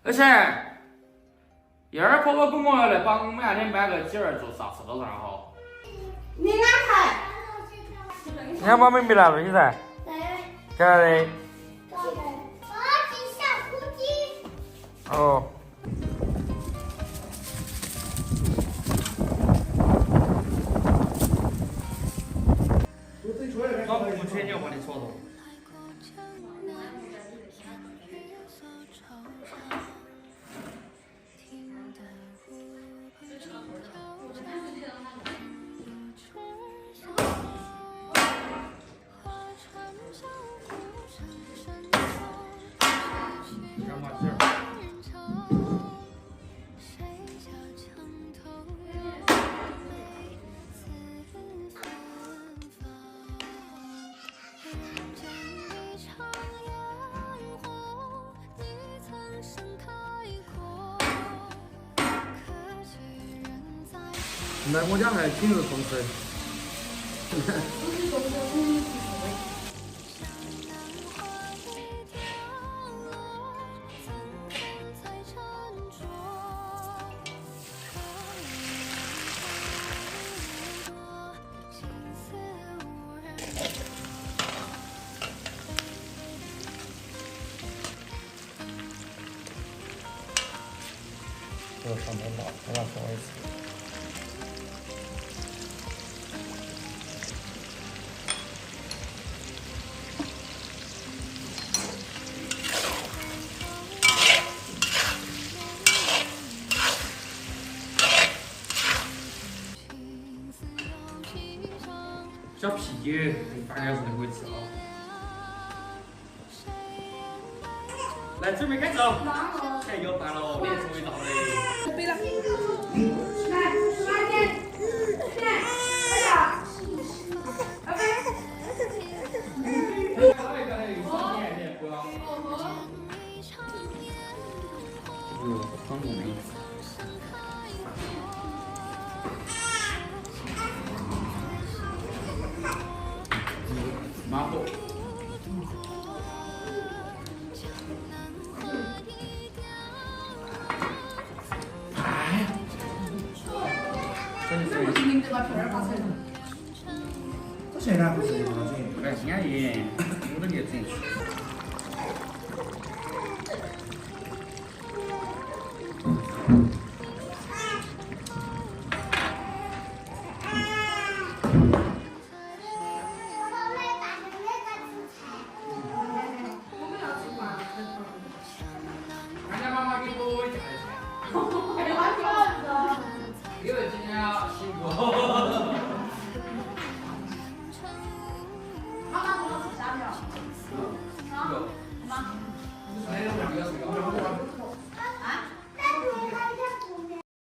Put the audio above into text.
而且，燕儿婆婆跟我要来帮我们那天买个鸡儿做啥吃都然后。你安排。你看把妹妹拿东西噻。在哪里？我要吃小腹鸡。哦。老不吹牛把你戳动。干嘛去？来我家还今日丰盛。这个上面老，我让稍微吃。小屁，半个小时就可以吃了。来，准备开走。哎，有饭了，脸终于到嘞。对了。来，慢点。来，快点。很浓郁。麻婆。这现在不是多少钱？来，新安逸，我都给整。人家妈妈给我加的钱。哎呀妈呀！因为今天要辛苦。妈妈给我吃虾条。啊？妈。哎，我这个。